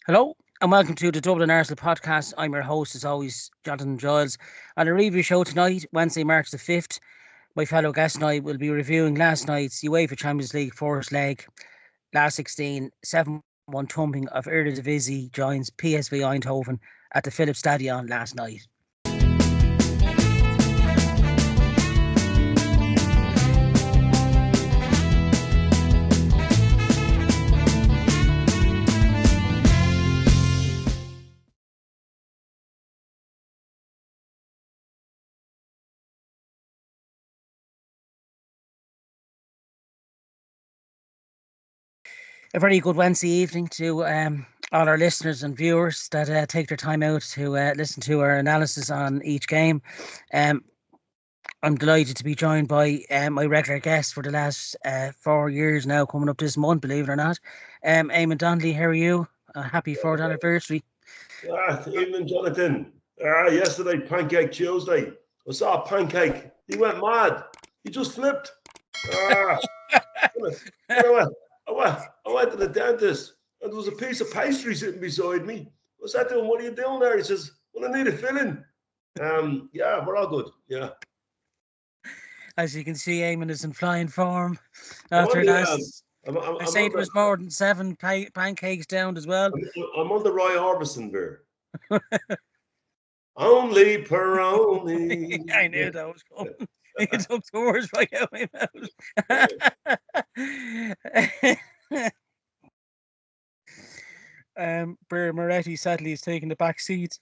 Hello and welcome to the Dublin Arsenal podcast. I'm your host, as always, Jonathan Giles. On a review show tonight, Wednesday, March the 5th, my fellow guest and I will be reviewing last night's UEFA Champions League first leg, last 16, 7-1 thumping of Eredivisie joins PSV Eindhoven at the Philips Stadion last night. A very good Wednesday evening to all our listeners and viewers that take their time out to listen to our analysis on each game. I'm delighted to be joined by my regular guest for the last 4 years now, coming up this month, believe it or not. Eamonn Donnelly, how are you? Happy 4th anniversary. Evening, Jonathan. Yesterday, Pancake Tuesday. I saw a pancake. He went mad. He just flipped. I went to the dentist and there was a piece of pastry sitting beside me. I said to him, "What are you doing there?" He says, "Well, I need a filling." Yeah, we're all good. Yeah. As you can see, Eamonn is in flying form after last. I say it was more than 7 pancakes down as well. I'm on the Roy Orbison beer. Only Peroni. I knew that was coming. You took the words right out of my mouth. Bear Moretti sadly is taking the back seat.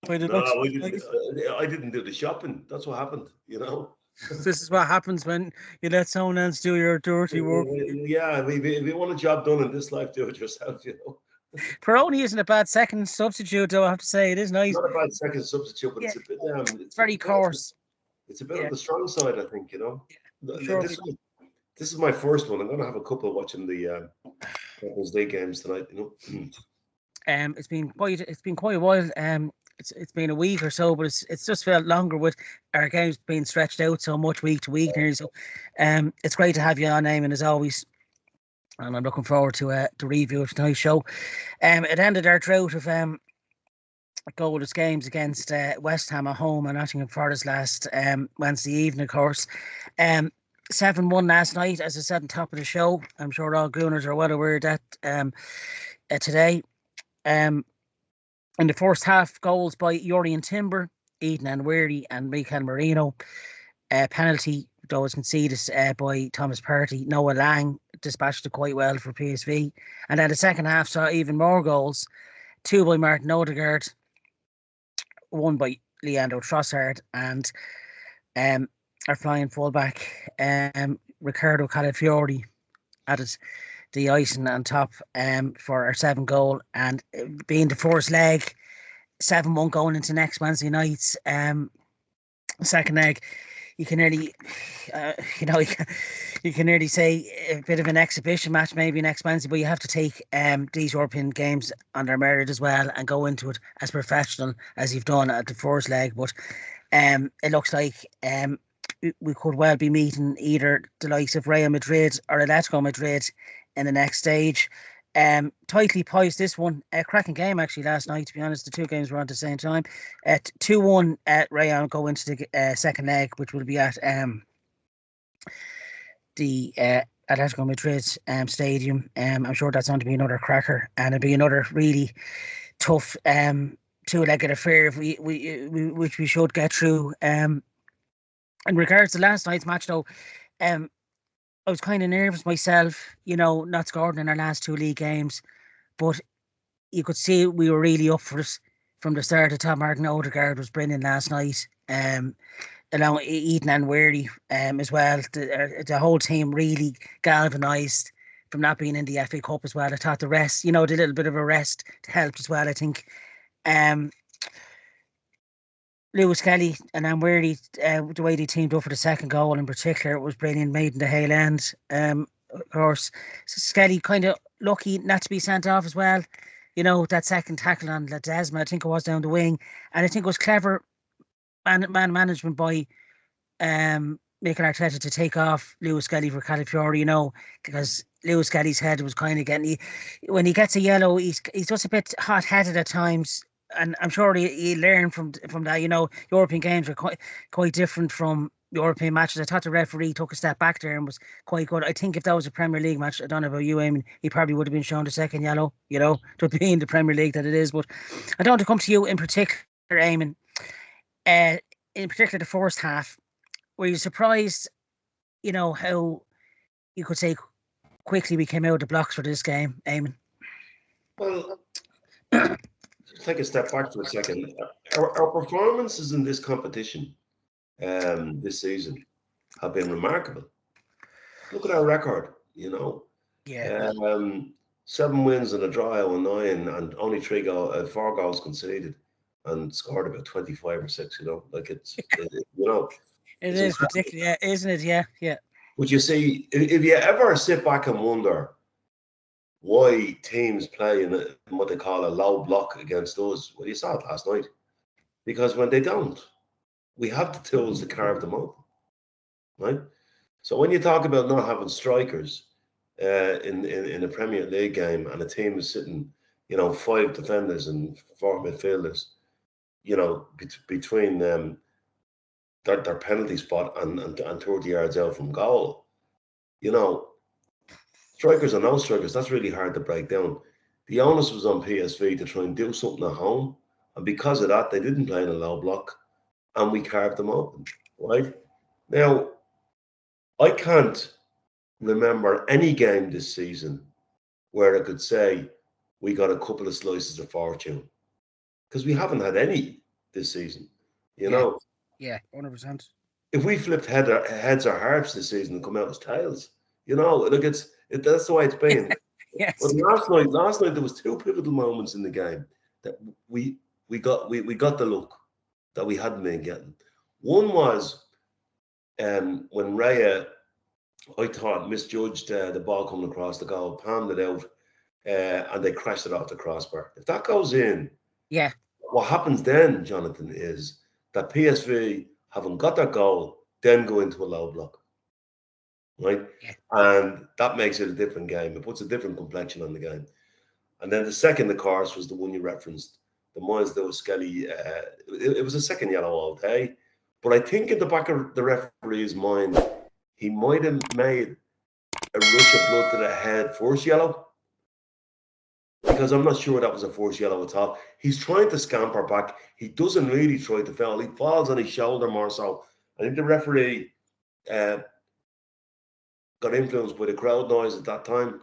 I didn't do the shopping. That's what happened, you know. This is what happens when you let someone else do your dirty work. Yeah, if you want a job done in this life, do it yourself, you know. Peroni isn't a bad second substitute, though, I have to say. It is nice. Not a bad second substitute, but it's a bit... it's very coarse. It's a bit on the strong side, I think, you know. Yeah, sure. This is my first one. I'm going to have a couple watching the Champions League games tonight, you know. It's been quite a while. It's been a week or so, but it's just felt longer with our games being stretched out so much week to week now. So it's great to have you on, Eamonn, as always. And I'm looking forward to the review of tonight's show. It ended our drought of goalless games against West Ham at home and Nottingham Forest last Wednesday evening, of course. 7-1 last night, as I said on top of the show. I'm sure all Gooners are well aware of that today. In the first half, goals by Jurriën Timber, Eden Nwaneri and Mikel Merino. Penalty, though, was conceded by Thomas Partey. Noah Lang dispatched it quite well for PSV. And then the second half saw even more goals. 2 by Martin Odegaard, 1 by Leandro Trossard, and our flying fullback, Riccardo Calafiori, added the icing on top for our 7th goal. And being the first leg, 7-1 going into next Wednesday night's second leg, you can nearly, you can nearly say a bit of an exhibition match maybe next Wednesday, but you have to take these European games on their merit as well and go into it as professional as you've done at the first leg. But it looks like we could well be meeting either the likes of Real Madrid or Atletico Madrid in the next stage. Tightly poised, this one. A cracking game actually last night, to be honest. The two games were on at the same time. 2-1 at Real go into the second leg, which will be at the Atletico Madrid stadium. I'm sure that's going to be another cracker, and it'll be another really tough two-legged affair which we should get through. In regards to last night's match, though, I was kind of nervous myself, not scoring in our last 2 league games, but you could see we were really up for it from the start. The top. Martin Odegaard was brilliant last night, along with Eden Nwaneri as well. The whole team really galvanised from not being in the FA Cup as well. I thought the rest, the little bit of a rest helped as well, I think. Lewis Kelly and Nwaneri, the way they teamed up for the second goal in particular, was brilliant, made in the Hale End. Of course, Skelly kind of lucky not to be sent off as well. That second tackle on Ledesma, I think it was down the wing. And I think it was clever man management by Mikel Arteta to take off Lewis Kelly for Calafiori, because Lewis Kelly's head was kind of getting. When he gets a yellow, he's just a bit hot-headed at times, and I'm sure he learned from that. You know, European games are quite different from European matches. I thought the referee took a step back there and was quite good. I think if that was a Premier League match, I don't know about you, Eamon, he probably would have been shown the second yellow. You know, to be in the Premier League that it is. But I don't want to come to you in particular, Eamon. In particular, the first half, were you surprised? You know how you could say quickly we came out of the blocks for this game, Eamon? Well, take a step back for a second. Our performances in this competition this season have been remarkable. Look at our record, you know. Yeah. 7 wins and a draw out of 9, and only 4 goals conceded, and scored about 25 or 6. You know, like you know. It is particularly, yeah, isn't it? Yeah, yeah. But you see, if you ever sit back and wonder why teams play in what they call a low block against us, well, you saw it last night. Because when they don't, we have the tools to carve them up, right? So when you talk about not having strikers in a Premier League game, and a team is sitting, you know, 5 defenders and 4 midfielders, you know, between them, their penalty spot and 30 yards out from goal, you know, strikers or no strikers, that's really hard to break down. The onus was on PSV to try and do something at home, and because of that, they didn't play in a low block, and we carved them open, right? Now, I can't remember any game this season where I could say we got a couple of slices of fortune, because we haven't had any this season, you know? Yeah, 100%. If we flipped heads or hearts this season and come out as tails, you know, look, that's the way it's been. Yes. But last night there was 2 pivotal moments in the game that we got the look that we hadn't been getting. One was when Raya, I thought, misjudged the ball coming across the goal, palmed it out, and they crashed it off the crossbar. If that goes in, yeah, what happens then, Jonathan, is that PSV, having got their goal, then go into a low block, right? Yeah. And that makes it a different game. It puts a different complexion on the game. And then the second, of course, was the one you referenced, the Miles Lewis Kelly. It was a second yellow all day. But I think in the back of the referee's mind, he might have made a rush of blood to the head first yellow, because I'm not sure that was a forced yellow at all. He's trying to scamper back. He doesn't really try to foul. He falls on his shoulder more so. I think the referee got influenced by the crowd noise at that time.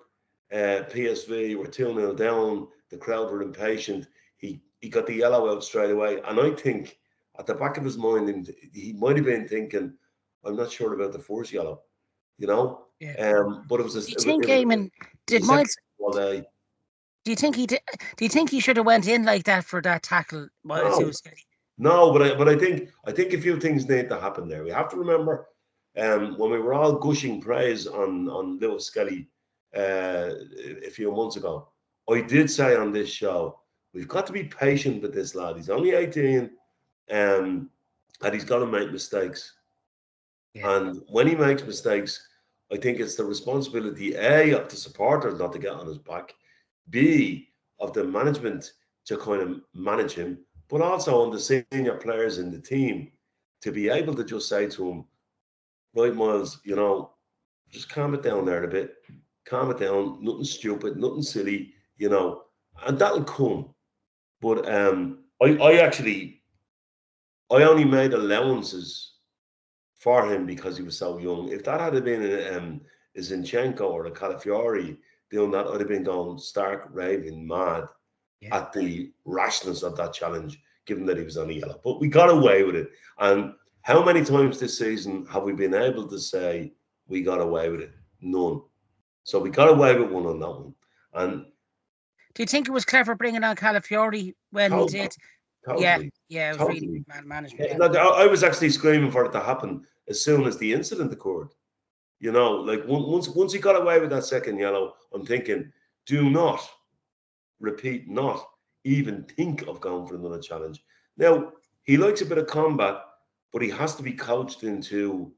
PSV were 2-0 down. The crowd were impatient. He got the yellow out straight away. And I think at the back of his mind, he might have been thinking, I'm not sure about the forced yellow, you know? Yeah. But it was a... Do you think, Eamon, did Miles... Do you think he did? Do you think he should have went in like that for that tackle? No, but I think a few things need to happen there. We have to remember when we were all gushing praise on Lewis Skelly a few months ago, I did say on this show, we've got to be patient with this lad. He's only 18, and he's got to make mistakes. Yeah. And when he makes mistakes, I think it's the responsibility, A, of the supporters not to get on his back, B, of the management to kind of manage him, but also on the senior players in the team to be able to just say to him, right, Miles, you know, just calm it down there a bit. Calm it down. Nothing stupid, nothing silly, you know, and that'll come. But I only made allowances for him because he was so young. If that had been a Zinchenko or a Calafiori doing that, I'd have been going stark raving mad at the rashness of that challenge, given that he was on a yellow. But we got away with it. And how many times this season have we been able to say we got away with it? None. So we got away with one on that one. And do you think it was clever bringing on Calafiori when he did? Totally. Yeah, it was really man management. Yeah. Like, I was actually screaming for it to happen as soon as the incident occurred. You know, like once he got away with that second yellow, I'm thinking, do not even think of going for another challenge. Now, he likes a bit of combat, but he has to be coached into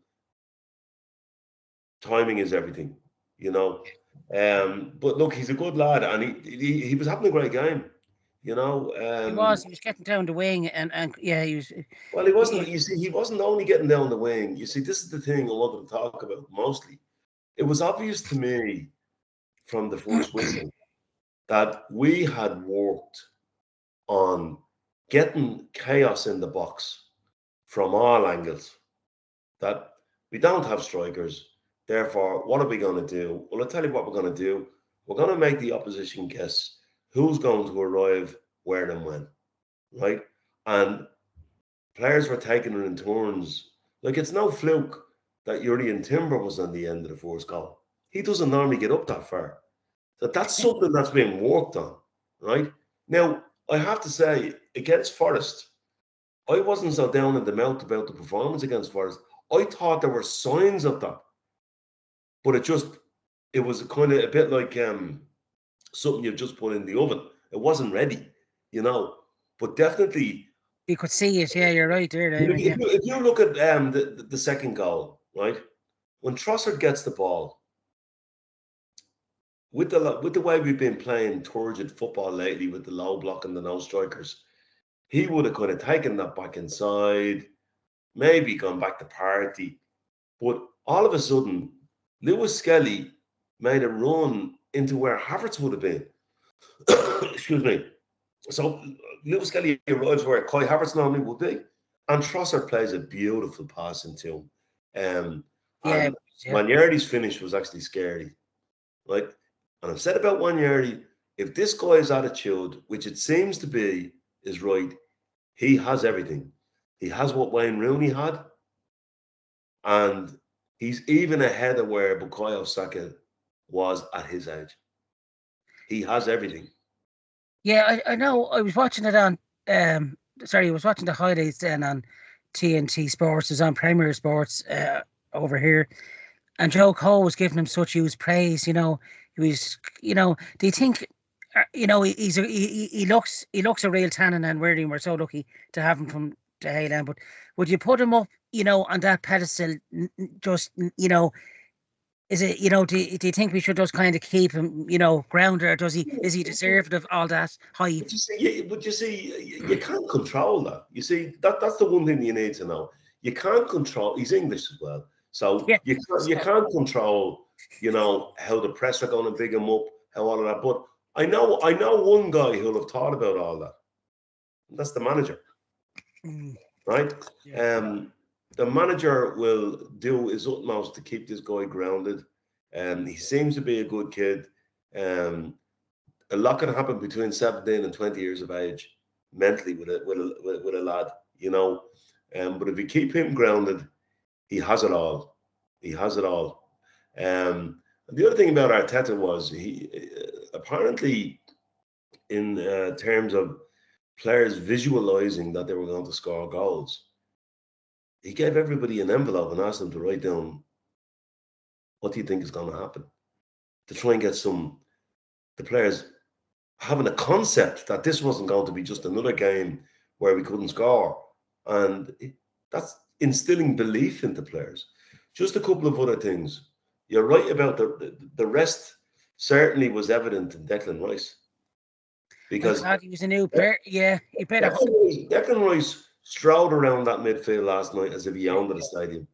timing is everything, you know. But look, he's a good lad, and he was having a great game. You know, He was getting down the wing, and yeah, he was. well, he wasn't. You see, he wasn't only getting down the wing. You see, this is the thing I wanted to talk about mostly. It was obvious to me from the first whistle that we had worked on getting chaos in the box from all angles. That we don't have strikers. Therefore, what are we going to do? Well, I'll tell you what we're going to do. We're going to make the opposition guess who's going to arrive where and when, right? And players were taking it in turns. Like, it's no fluke that Jurriën Timber was on the end of the first goal. He doesn't normally get up that far. So that's something that's being worked on, right? Now, I have to say, against Forest, I wasn't so down in the mouth about the performance against Forest. I thought there were signs of that. But it was kind of a bit like something you've just put in the oven. It wasn't ready, you know. But definitely, you could see it. Yeah, you're right there, David. If you look at the second goal, right, when Trossard gets the ball, with the way we've been playing turgid football lately, with the low block and the no strikers, he would have kind of taken that back inside, maybe gone back to party, but all of a sudden, Lewis Skelly made a run into where Havertz would have been. Excuse me. So Lewis Skelly arrives where Kai Havertz normally would be, and Trossard plays a beautiful pass into him. And Wanyardi's finish was actually scary, right? And I've said about Wanyardi, if this guy's attitude, which it seems to be, is right, he has everything. He has what Wayne Rooney had, and he's even ahead of where Bukayo Saka was at his age. He has everything. Yeah, I know. I was watching it on. I was watching the highlights then on TNT Sports. It was on Premier Sports over here, and Joe Cole was giving him such huge praise. You know, he was. You know, do you think? You know, he looks a real tannin, and we're so lucky to have him from the Highland. But would you put him up, you know, on that pedestal? Just, you know, is it, you know, do you think we should just kind of keep him, you know, grounded, or is he deserved of all that hype? But you see, you can't control that. You see, that's the one thing you need to know. You can't control. He's English as well, so yeah. you can't control, you know, how the press are going to big him up, how all of that. But I know one guy who'll have thought about all that. That's the manager, right? Yeah. The manager will do his utmost to keep this guy grounded. He seems to be a good kid. A lot can happen between 17 and 20 years of age mentally with a lad, you know. But if you keep him grounded, he has it all. He has it all. And the other thing about Arteta was he apparently, in terms of players visualizing that they were going to score goals, he gave everybody an envelope and asked them to write down, what do you think is going to happen? To try and get the players having a concept that this wasn't going to be just another game where we couldn't score. And that's instilling belief into players. Just a couple of other things. You're right about the rest certainly was evident in Declan Rice. Because he was a new player. Yeah, he better. Declan Rice strode around that midfield last night as if he owned the stadium.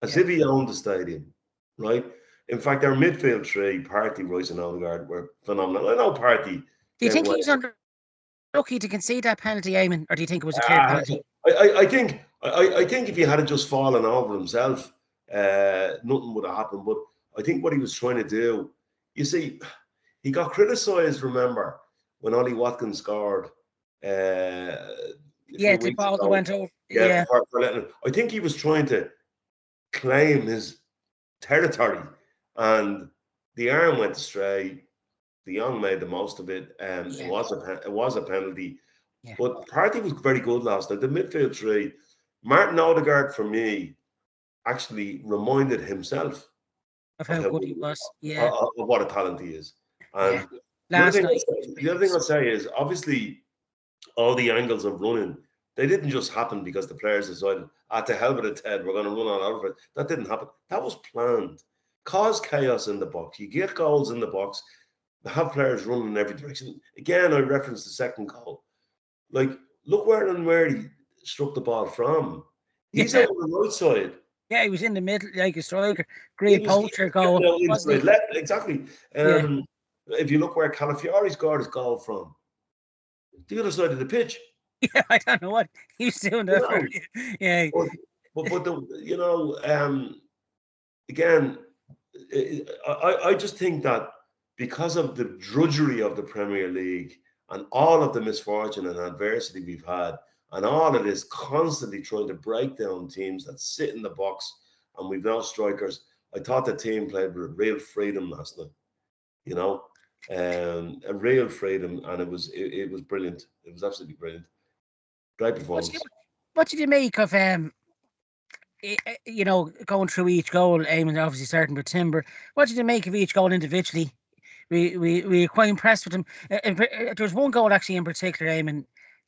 If he owned the stadium, right? In fact, our midfield three, Partey, Rice and Odegaard, were phenomenal. I know Partey. Do you think he was unlucky to concede that penalty, Eamonn, or do you think it was a clear penalty? I think if he had just fallen over himself, nothing would have happened. But I think what he was trying to do, you see, he got criticised, remember, when Ollie Watkins scored. The ball that went over. Yeah. I think he was trying to claim his territory, and the arm went astray. De Jong made the most of it. It was a penalty. Yeah. But Partey was very good last night. The midfield three, Martin Odegaard, for me, actually reminded himself of how good he was. Yeah. Of what a talent he is. And the other thing I'll say is, obviously, all the angles of running, they didn't just happen because the players decided, to hell with it, Ted, we're going to run all over it. That didn't happen. That was planned. cause chaos in the box. You get goals in the box, have players running in every direction. Again, I referenced the second goal. Like, look where he struck the ball from. He's out on the right side. Yeah, he was in the middle, like a striker. He Great was poacher goal. inside left, exactly. If you look where Calafiori scored his goal from, the other side of the pitch. Yeah, I don't know what he was doing there. Yeah. But again, I just think that because of the drudgery of the Premier League and all of the misfortune and adversity we've had, and all of this constantly trying to break down teams that sit in the box, and we've no strikers, I thought the team played with real freedom last night. You know, a real freedom, and it was brilliant. It was absolutely brilliant. Great performance. What did you make of going through each goal? Eamonn obviously starting with Timber. What did you make of each goal individually? We were quite impressed with him. There was one goal actually in particular, Eamonn,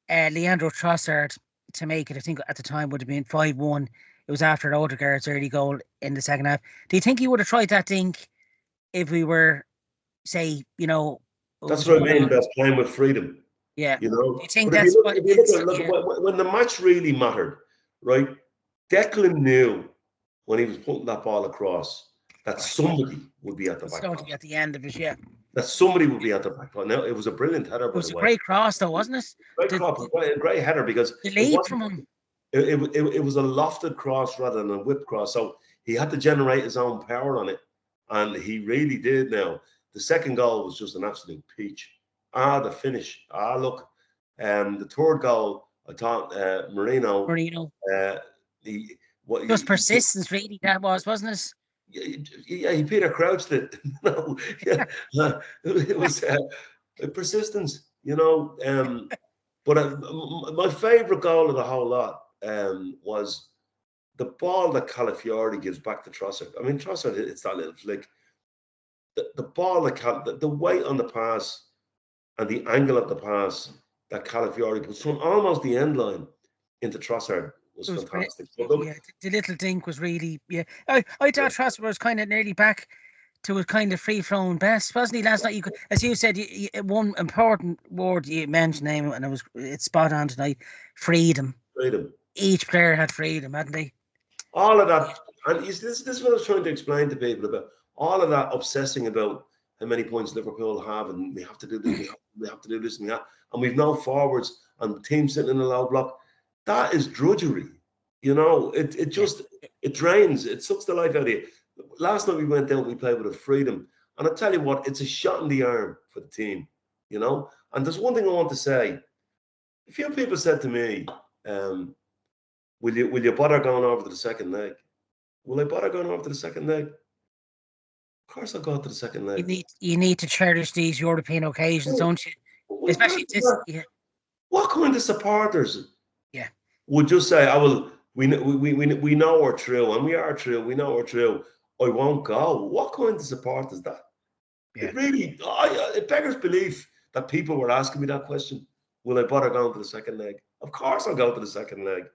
Leandro Trossard to make it. I think at the time would have been 5-1. It was after Odegaard's early goal in the second half. Do you think he would have tried that dink if we were, say, That's what I mean about playing with freedom. Yeah. Do you think that's when the match really mattered, right? Declan knew when he was putting that ball across that somebody would be at the back post. At the end of it, yeah. That somebody would be at the back post. Now, it was a brilliant header. It was a great cross, though, wasn't it? Great header, because the lead from him. It was a lofted cross rather than a whipped cross, so he had to generate his own power on it, and he really did. Now, the second goal was just an absolute peach. The finish. Look, the third goal, I thought Marino. Just persistence, really, that wasn't it? Yeah, he Peter Crouched it. It was persistence, But my favourite goal of the whole lot was the ball that Calafiori gives back to Trossard. I mean, Trossard, it's that little flick. The ball that the weight on the pass and the angle of the pass that Calafiori puts from almost the end line into Trossard was fantastic. The little dink was really, I thought Trossard was kind of nearly back to a kind of free-flowing best, wasn't he, last night? As you said, one important word you mentioned, Eamonn, and it's spot on tonight: freedom. Freedom. Each player had freedom, hadn't they? All of that, and this is what I was trying to explain to people about. All of that obsessing about how many points Liverpool have, and we have to do this, we have to do this and that, and we've no forwards and teams sitting in a low block. That is drudgery, it drains, it sucks the life out of you. Last night we went down, we played with a freedom, and I tell you what, it's a shot in the arm for the team, And there's one thing I want to say. A few people said to me, will you bother going over to the second leg? Will I bother going over to the second leg? Of course I'll go to the second leg. You need to cherish these European occasions, don't you? Especially this. Yeah. What kind of supporters? Would just say, we know we're true, and we are true. We know we're true. I won't go. What kind of support is that? Yeah. It really, it beggars belief that people were asking me that question. Will I bother going to the second leg? Of course I'll go to the second leg.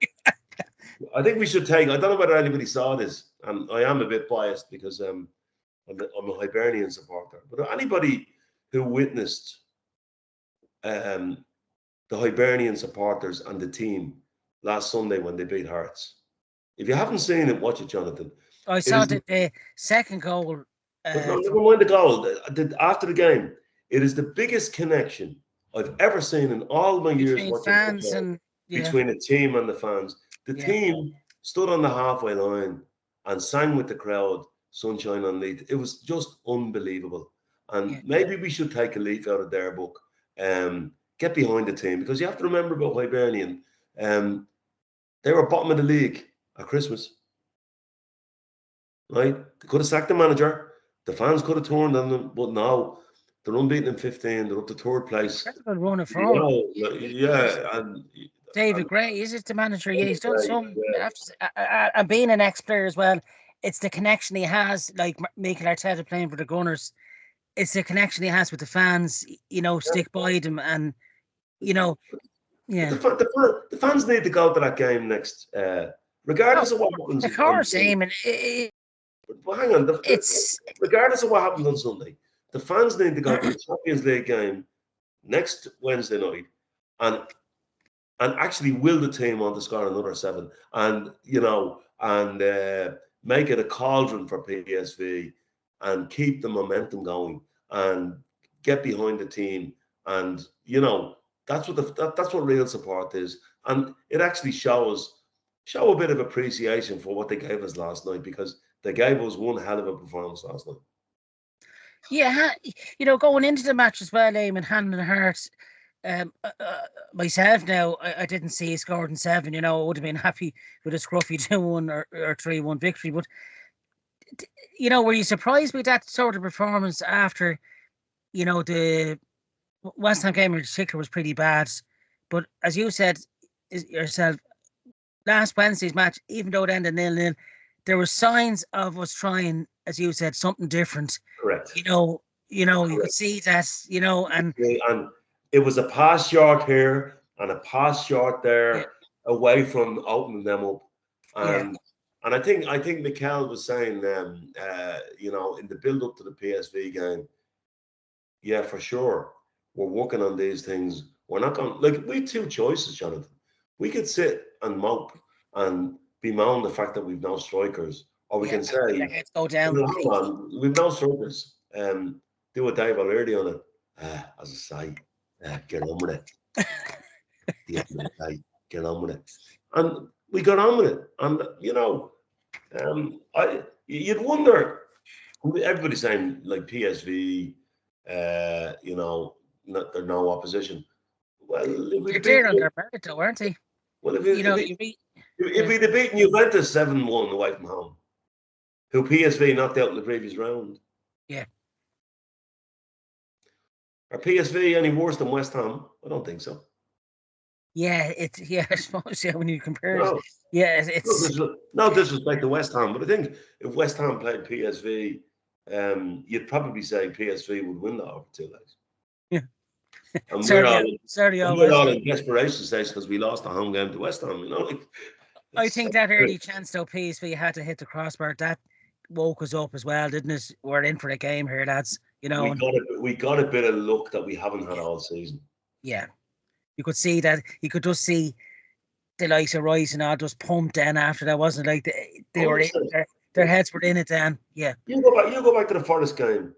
I think we should I don't know whether anybody saw this, and I am a bit biased because I'm a Hibernian supporter. But anybody who witnessed the Hibernian supporters and the team last Sunday when they beat Hearts, if you haven't seen it, watch it, Jonathan. I saw the second goal. No, never mind the goal. After the game, it is the biggest connection I've ever seen in all my years watching fans football, between the team and the fans. The team stood on the halfway line and sang with the crowd, Sunshine on Leith. It was just unbelievable. And maybe we should take a leaf out of their book. Get behind the team, because you have to remember about Hibernian. They were bottom of the league at Christmas. Right? They could have sacked the manager. The fans could have turned on them, but no, they're unbeaten in 15. They're up to third place. Incredible run of form. And David Gray, is it the manager? Yeah, he's done some. And being an ex-player as well, it's the connection he has, like Mikel Arteta playing for the Gunners. It's the connection he has with the fans, stick by them, and the fans need to go to that game next, regardless of what happens. Of course, Eamonn. But hang on, It's regardless of what happens on Sunday, the fans need to go to the Champions League game next Wednesday night and actually will the team want to score another 7 and make it a cauldron for PSV and keep the momentum going and get behind the team. And that's what real support is. And it actually show a bit of appreciation for what they gave us last night, because they gave us one hell of a performance last night. Yeah, going into the match as well, Eamon, hand on heart. Myself now, I didn't see he scored in 7. I would have been happy with a scruffy 2-1 or 3-1 victory. But were you surprised with that sort of performance after the West Ham game in particular was pretty bad? But as you said yourself, last Wednesday's match, even though it ended 0-0, there were signs of us trying, as you said, something different. Correct. You could see that. And it was a pass short here and a pass short there, away from opening them up. And I think Mikel was saying, in the build up to the PSV game, yeah, for sure, we're working on these things. We're not going, we had 2 choices, Jonathan. We could sit and mope and bemoan the fact that we've no strikers, or we can say, let's go down. Hold on, we've no strikers. Do a Dave O'Leary on it. As I say, get on with it. Get on with it. And we got on with it. And you'd wonder. Everybody's saying like PSV, they're no opposition. Well, they're there on their merit, though, aren't they? Well, if we'd have beaten Juventus 7-1 away from home, who PSV knocked out in the previous round. Yeah. Are PSV any worse than West Ham? I don't think so. Yeah, I suppose, when you compare it. Yeah, it's... No disrespect to West Ham, but I think if West Ham played PSV, you'd probably say PSV would win that over 2 legs. Yeah. And we're all in desperation stage because we lost the home game to West Ham, I think that early chance, though, PSV had to hit the crossbar. That woke us up as well, didn't it? We're in for the game here, lads. We got a bit of luck that we haven't had all season. Yeah. You could see that. You could just see the likes of Rice and all just pumped then after that. Wasn't like they were in, their heads were in it then. Yeah. You go back to the Forest game.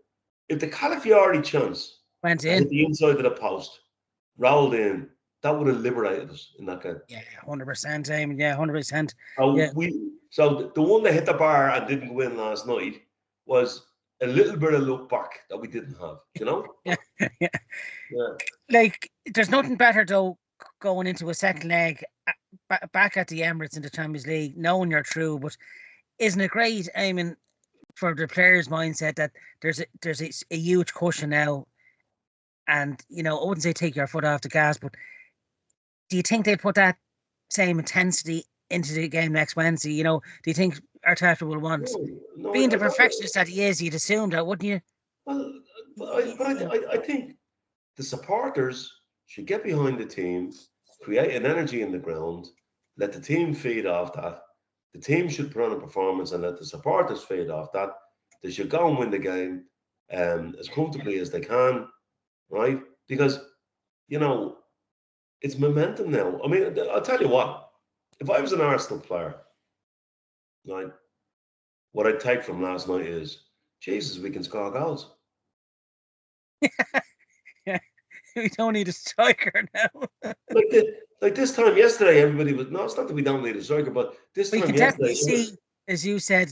If the Calafiori chance went in at the inside of the post, rolled in, that would have liberated us in that game. Yeah, 100%, Eamon. Yeah, 100%. So the one that hit the bar and didn't go in last night was a little bit of look back that we didn't have, yeah. Like, there's nothing better, though, going into a second leg back at the Emirates in the Champions League, knowing you're through. But isn't it great, Eamon, for the players' mindset that there's a huge cushion now? And, I wouldn't say take your foot off the gas, but do you think they put that same intensity into the game next Wednesday? Do you think Arteta will want, being the perfectionist that he is, you'd assume that, wouldn't you? Well, I think the supporters should get behind the team, create an energy in the ground, let the team feed off that. The team should put on a performance and let the supporters feed off that. They should go and win the game as comfortably as they can, right? Because, it's momentum now. I mean, I'll tell you what, if I was an Arsenal player, right, what I'd take from last night is, Jesus, we can score goals. Yeah, we don't need a striker now. like this time yesterday, everybody was, no, it's not that we don't need a striker, but this time yesterday, definitely see, as you said,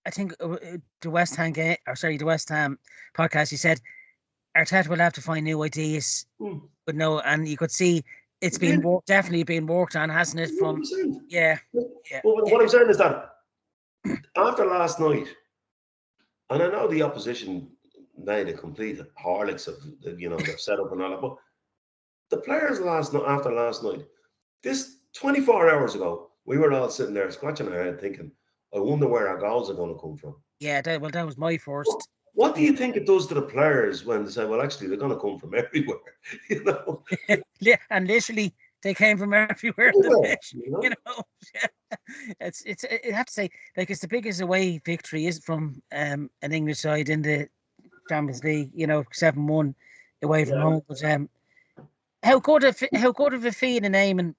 I think the West Ham game, the West Ham podcast, you said Arteta will have to find new ideas, but no, and you could see it's been definitely been worked on, hasn't it? From 100%. Yeah. What I'm saying is that after last night, and I know the opposition made a complete harlots of their setup and all that, but the players after last night, this 24 hours ago, we were all sitting there scratching our head thinking, I wonder where our goals are going to come from. Yeah, that was my first. What do you think it does to the players when they say, well, actually, they're going to come from everywhere? Yeah, and literally They came from everywhere in the pitch, you know? you know. It's I have to say, like, it's the biggest away victory is from an English side in the Champions League, you know, 7-1 away from home. But how good of a feeling, Eamon,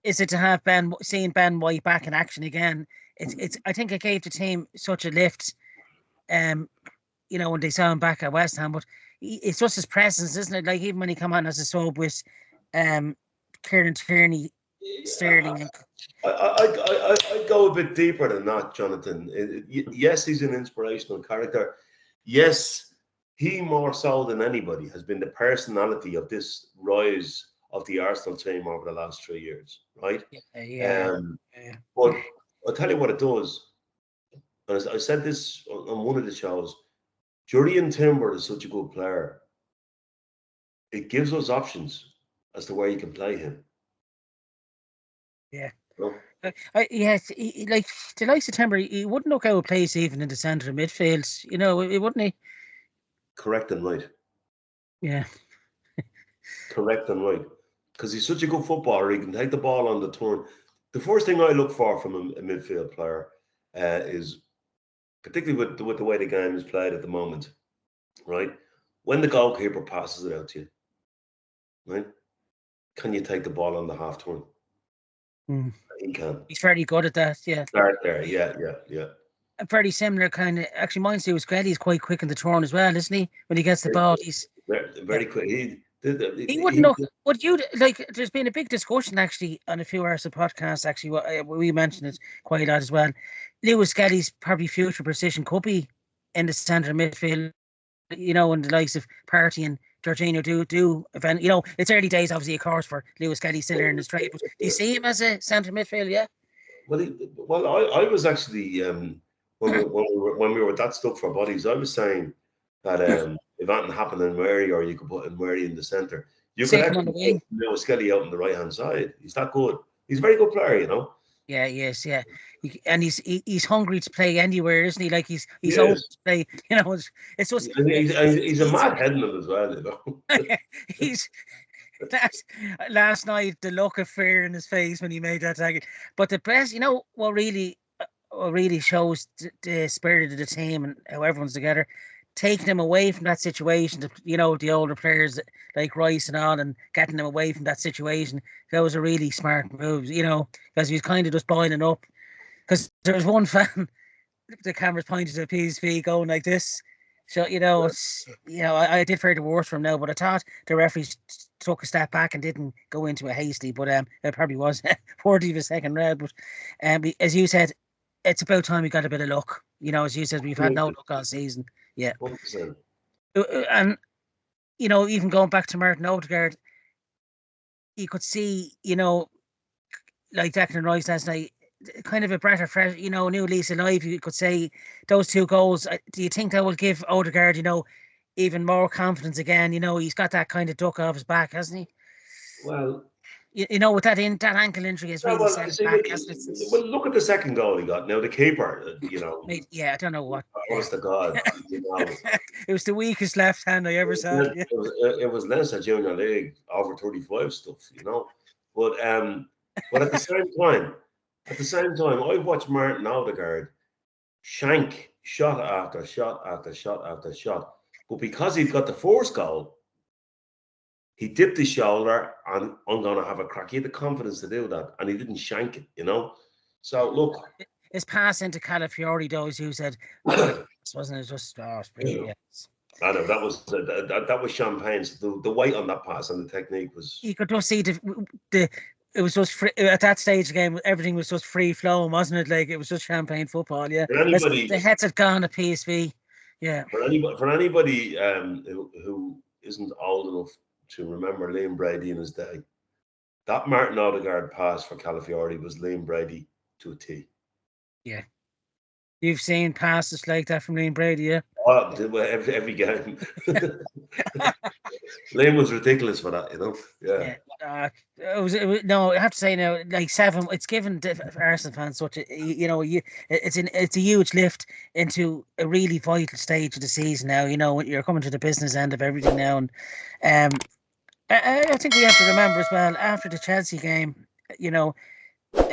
is it to have seeing Ben White back in action again? It's I think it gave the team such a lift, you know, when they saw him back at West Ham. But it's just his presence, isn't it? Like, even when he come on as a sub with Kieran Tierney, Sterling, and I go a bit deeper than that, Jonathan. Yes, he's an inspirational character. Yes, he more so than anybody has been the personality of this rise of the Arsenal team over the last 3 years, right? Yeah. But I'll tell you what it does. And as I said this on one of the shows, Jurriën Timber is such a good player. It gives us options as to where you can play him. Yeah. So, yes, like the likes of Timber, he wouldn't look out of place even in the centre of midfield. You know, wouldn't he? correct and right. Yeah. Correct and right. Because he's such a good footballer, he can take the ball on the turn. The first thing I look for from a midfield player is, particularly with the way the game is played at the moment, right? When the goalkeeper passes it out to you, right? Can you take the ball on the half turn? He can. He's very good at that, yeah. Start there, yeah. A very similar kind of. Actually, mine's too. He's quite quick in the turn as well, isn't he? When he gets the ball, he's very quick. He wouldn't know. Would you like? There's been a big discussion actually on a few hours of podcasts. Actually, we mentioned it quite a lot as well. Lewis Skelly's probably future position could be in the centre midfield. You know, and the likes of Partey and Jorginho do event. You know, it's early days, obviously, of course, for Lewis Skelly still in his trade. But do you see him as a centre midfield? Yeah. Well, I was actually when we were that stuck for bodies, I was saying that if anything happened in Murray, or you could put in Murray in the centre, you could actually put Lewis Skelly out on the right hand side. He's that good. He's a very good player, you know. Yeah, yes, yeah, and he's hungry to play anywhere, isn't he? Like he's open to play. You know, it's just he's a mad head in him as well, you know. He's last night, the look of fear in his face when he made that tackle. But the best, you know, what really shows the spirit of the team and how everyone's together, taking them away from that situation. You know, the older players like Rice and all, and getting them away from that situation. That was a really smart move, you know, because he was kind of just boiling up. Because there was one fan, the cameras pointed to PSV going like this. So, you know, I did fare the worse from now, but I thought the referees took a step back and didn't go into it hastily. But it probably was worthy of a second red. But as you said, it's about time we got a bit of luck. You know, as you said, we've had no luck all season. Yeah. 100%. And, you know, even going back to Martin Odegaard, you could see, you know, like Declan Rice last night, kind of a breath of fresh, you know, new lease of life. You could say those 2 goals. Do you think that will give Odegaard, you know, even more confidence again? You know, he's got that kind of duck off his back, hasn't he? Well, you know, with that ankle injury is really set back. Well, look at the second goal he got. Now the keeper, you know. Yeah, I don't know what. Honest to God, you know. It was the weakest left hand I ever saw. It was Leinster Junior League over 35 stuff, you know. But at the same time, I've watched Martin Odegaard shank shot after shot after shot after shot. But because he'd got the first goal, he dipped his shoulder and I'm going to have a crack. He had the confidence to do that, and he didn't shank it, you know. So look, his pass into Calafiori, though, as you said, wasn't it just? Oh, it's brilliant. Yes. I know that was champagne. So the weight on that pass and the technique was. You could just see the. It was just free, at that stage of the game. Everything was just free flowing, wasn't it? Like it was just champagne football. Yeah. The heads had gone at PSV. Yeah. For anybody who isn't old enough to remember Liam Brady in his day, that Martin Odegaard pass for Calafiori was Liam Brady to a T. Yeah. You've seen passes like that from Liam Brady, yeah? Oh, every game. Liam was ridiculous for that, you know. Yeah. It was no. I have to say now, like 7. It's given Arsenal fans such a, you know, it's a huge lift into a really vital stage of the season now. You know, you're coming to the business end of everything now, and I think we have to remember as well, after the Chelsea game, you know,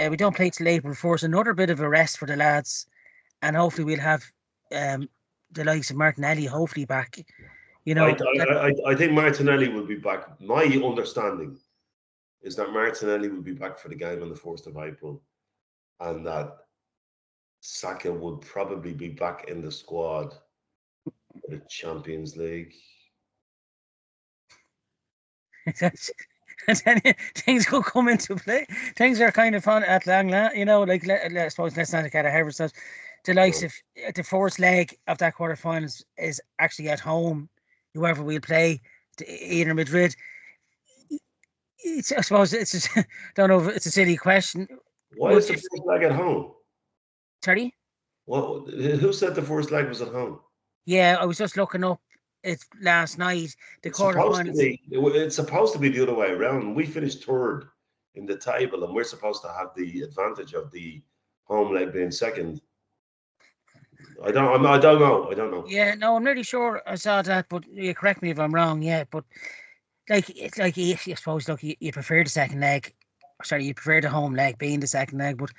we don't play till April 4th, another bit of a rest for the lads, and hopefully we'll have um, the likes of Martinelli hopefully back. You I, know, that, I think Martinelli will be back. My understanding is that Martinelli will be back for the game on the 1st of April, and that Saka would probably be back in the squad for the Champions League. and then things could come into play. Things are kind of fun at long, you know, like I suppose let's not get ahead of ourselves. The likes of the first leg of that quarterfinals is actually at home. Whoever we'll play, either Madrid. I suppose it's just, don't know if it's a silly question. Why is the first leg at home? Sorry? Well, who said the first leg was at home? Yeah, I was just looking up it last night. It's supposed to be the other way around. We finished third in the table, and we're supposed to have the advantage of the home leg being second. I don't know. Yeah, no, I'm nearly sure I saw that, but you correct me if I'm wrong. Yeah, but it's like I suppose, look, you prefer the second leg. Sorry, you prefer the home leg being the second leg, but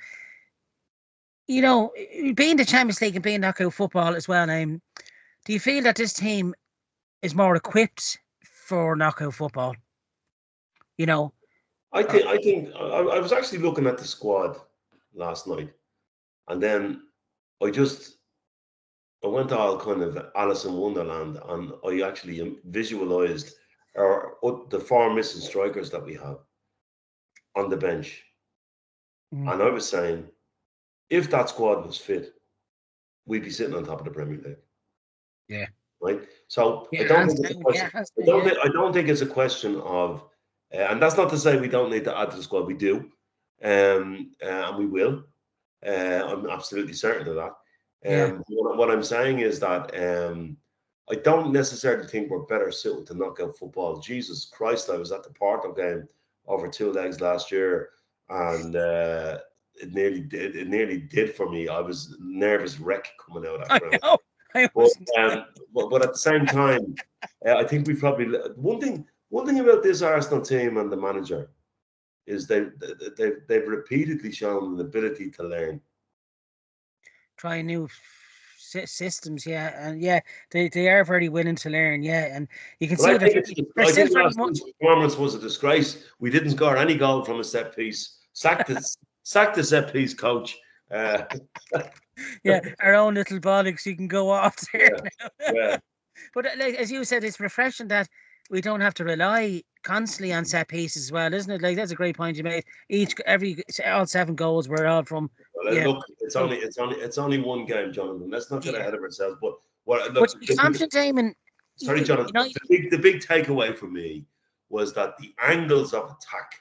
you know, being the Champions League and being knockout football as well. Do you feel that this team is more equipped for knockout football? You know, I think I was actually looking at the squad last night, and then I went all kind of Alice in Wonderland, and I actually visualized the four missing strikers that we have on the bench. And I was saying, if that squad was fit, we'd be sitting on top of the Premier League. Yeah. Right. So I don't think it's a question of, and that's not to say we don't need to add to the squad. We do, and we will. I'm absolutely certain of that. What I'm saying is that I don't necessarily think we're better suited to knockout football. Jesus Christ, I was at the Porto game over 2 legs last year, and it nearly did for me. I was nervous wreck coming out of that ground. But at the same time, I think we probably one thing about this Arsenal team and the manager is they've repeatedly shown an ability to learn, try new systems, and they are very willing to learn, and you can see that. I think last week's performance was a disgrace. We didn't score any goal from a set piece. Sacked the set piece coach. Our own little bollocks, you can go off there. Yeah. But like, as you said, it's refreshing that we don't have to rely constantly on set pieces as well, isn't it? Like, that's a great point you made. All 7 goals were all from. Well, look, it's only one game, Jonathan. Let's not get ahead of ourselves. But confident, Eamonn. Sorry, Jonathan. The big takeaway for me was that the angles of attack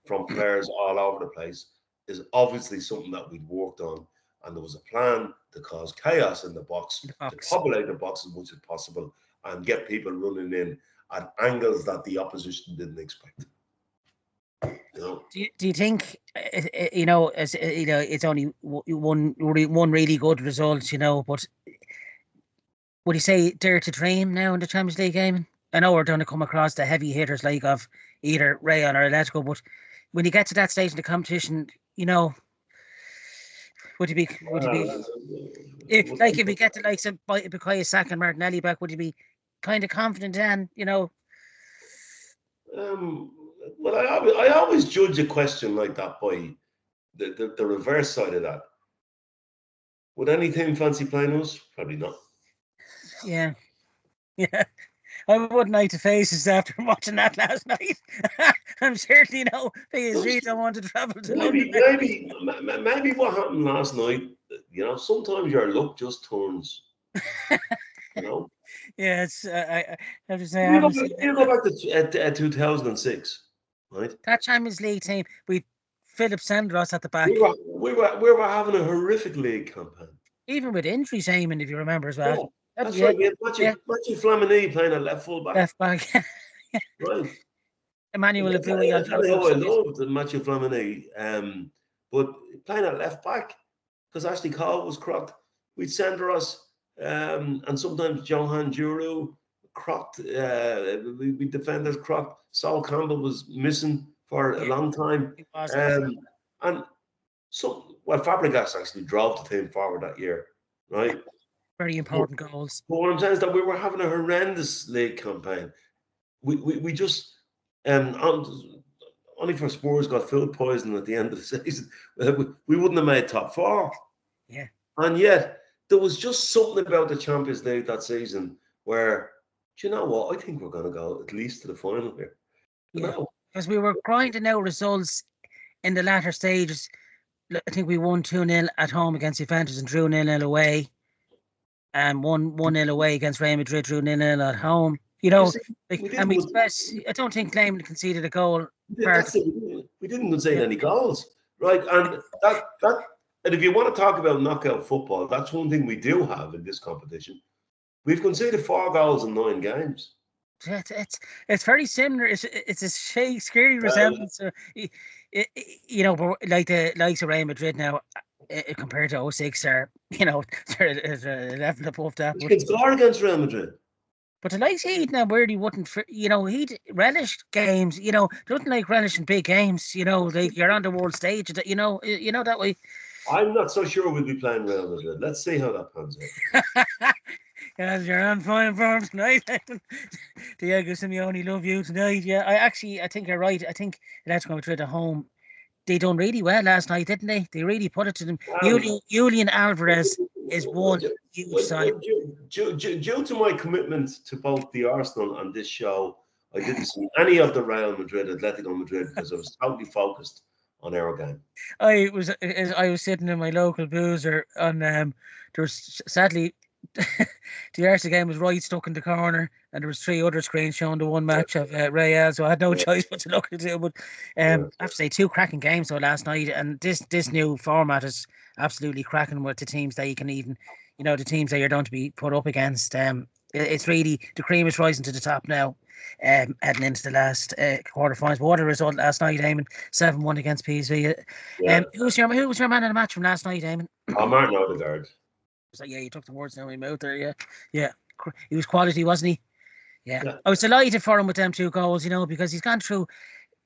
from players all over the place is obviously something that we'd worked on. And there was a plan to cause chaos in the box, to populate the box as much as possible and get people running in at angles that the opposition didn't expect. Do you think, it's only one really good result, but would you say dare to dream now in the Champions League game? I know we're going to come across the heavy hitters like of either Rayon or Atletico, but when you get to that stage in the competition, would you be if we get to like some Bukayo Saka and Martinelli back, would you be kind of confident then? Well, I always judge a question like that by the reverse side of that. Would any team fancy playing us? Probably not. Yeah. I wouldn't like to face us after watching that last night. I'm certainly PSV don't want to travel to London. Maybe what happened last night, sometimes your luck just turns. Yeah, it's. I have to say, you go back to 2006, right? That Champions League team, we Philip Sandros at the back. We were having a horrific league campaign. Even with injuries, Eamonn, if you remember as well. Yeah, that's right. We had Matthew Flamini playing at left full back. Left back. Right. Emmanuel Abuya. I loved Matthew Flamini, but playing at left back because Ashley Cole was crocked. We'd Sandros, and sometimes Johan Juru, crocked. We defenders crocked. Sol Campbell was missing for a long time. It was. And Fabregas actually drove the team forward that year, right? Very important goals. But what I'm saying is that we were having a horrendous league campaign. We just only for Spurs got food poison at the end of the season. We wouldn't have made top four. Yeah. And yet there was just something about the Champions League that season where, do you know what? I think we're going to go at least to the final here. Because we were grinding out results in the latter stages. I think we won 2-0 at home against Juventus and drew 0-0 away. And 1-0 away against Real Madrid, drew 0-0 at home. I don't think Clayman conceded a goal. We didn't concede any goals, right? And and if you want to talk about knockout football, that's one thing we do have in this competition. We've conceded 4 goals in 9 games. It's very similar. It's a scary resemblance. Like the likes of Real Madrid now, compared to 06, they're a level above that. You can score against Real Madrid. But the likes he'd now where he wouldn't, he'd relished games, doesn't like relishing big games, like you're on the world stage, that that way. I'm not so sure we'll be playing Real Madrid. Let's see how that pans out. Yes, you're on fine form tonight. Diego Simeone, love you tonight. Yeah, I think you're right. I think Atletico Madrid at home, they done really well last night, didn't they? They really put it to them. Julian Alvarez is one huge sign. Due to my commitment to both the Arsenal and this show, I didn't see any of the Real Madrid, Atletico Madrid, because I was totally focused on our game. I was sitting in my local boozer, and there was sadly the Arsenal game was right stuck in the corner, and there was 3 other screens showing the one match of Real, so I had no choice but to look at it. But I have to say, 2 cracking games though last night, and this new format is absolutely cracking with the teams that you can even, the teams that you're going to be put up against. It's really, the cream is rising to the top now, heading into the last quarterfinals. But what a result last night, Eamonn. 7-1 against PSV. Who was your man of the match from last night, Eamonn? Martin Odegaard. Yeah, you took the words out of my mouth there. Yeah. He was quality, wasn't he? Yeah. I was delighted for him with them 2 goals, because he's gone through a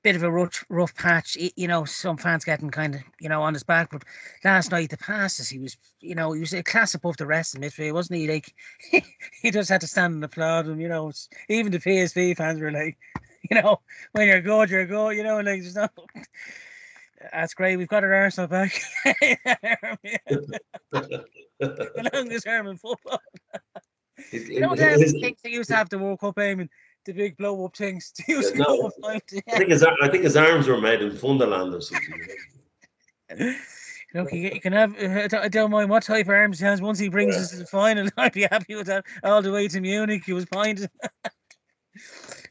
bit of a rough patch. Some fans getting kind of, on his back. But last night, the passes, he was a class above the rest of midfield, wasn't he? Like, he just had to stand and applaud him, Even the PSV fans were like, when you're good, you're good, like, there's no... That's great. We've got our Arsenal back. The longest arm in football. Things they used to have the World Cup aiming, the big blow up things. I think his arms were made in Funderland or something. Look, you can have. I don't mind what type of arms he has. Once he brings us to the final, I'd be happy with that. All the way to Munich, he was pointed.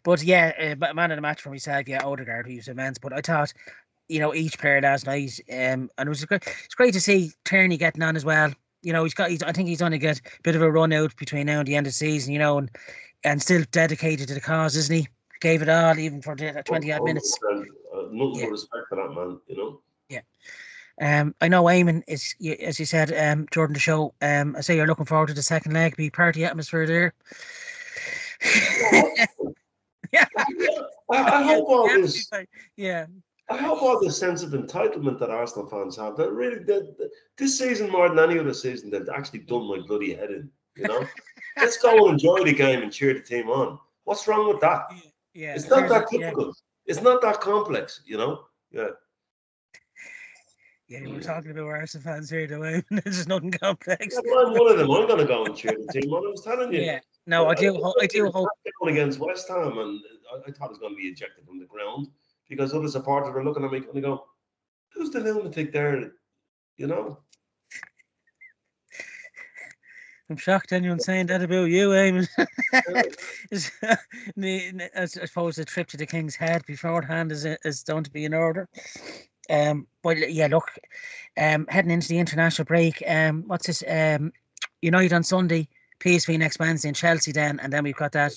But man of the match for myself, Odegaard, who was immense. But I thought, each player last night, and it's great to see Tierney getting on as well. I think he's going to get a bit of a run out between now and the end of the season, and still dedicated to the cause, isn't he? Gave it all, even for the 20 odd minutes. Nothing but respect for that man, Yeah. I know Eamonn is, as you said, during the show, I say you're looking forward to the second leg, be party atmosphere there. Yeah. I hope all this. Yeah. I hope all the sense of entitlement that Arsenal fans have, that really, this season more than any other season, they've actually done my bloody head in, Let's go and enjoy the game and cheer the team on. What's wrong with that? Yeah. It's not that difficult. It's not that complex, Yeah. Yeah, we're talking about Arsenal fans here, though. There's just nothing complex. I'm one of them. I'm going to go and cheer the team on. I was telling you. Yeah. No, I do hope. Going against West Ham, and I thought it was going to be ejected from the ground, because other supporters were looking at me and they go, "Who's the lunatic there?" I'm shocked anyone's saying that about you, Eamonn. I suppose the trip to the King's Head beforehand is going to be in order. But yeah, look, heading into the international break, what's this? United on Sunday, PSV next Wednesday, and Chelsea then, and then we've got that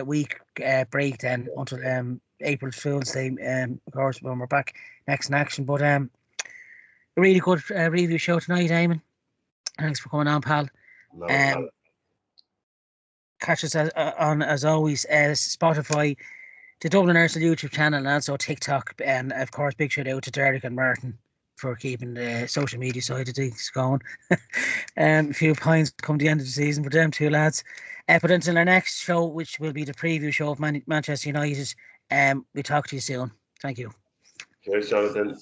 week break then until April Fool's Day, of course, when we're back next in action. But a really good review show tonight, Eamonn. Thanks for coming on, pal. No, catch us on, as always, Spotify, the Dublin Arsenal YouTube channel, and also TikTok. And of course, big shout out to Derek and Martin for keeping the social media side of things going. A few points come the end of the season for them two lads. But until our next show, which will be the preview show of Manchester United, we'll talk to you soon. Thank you. Cheers, Jonathan.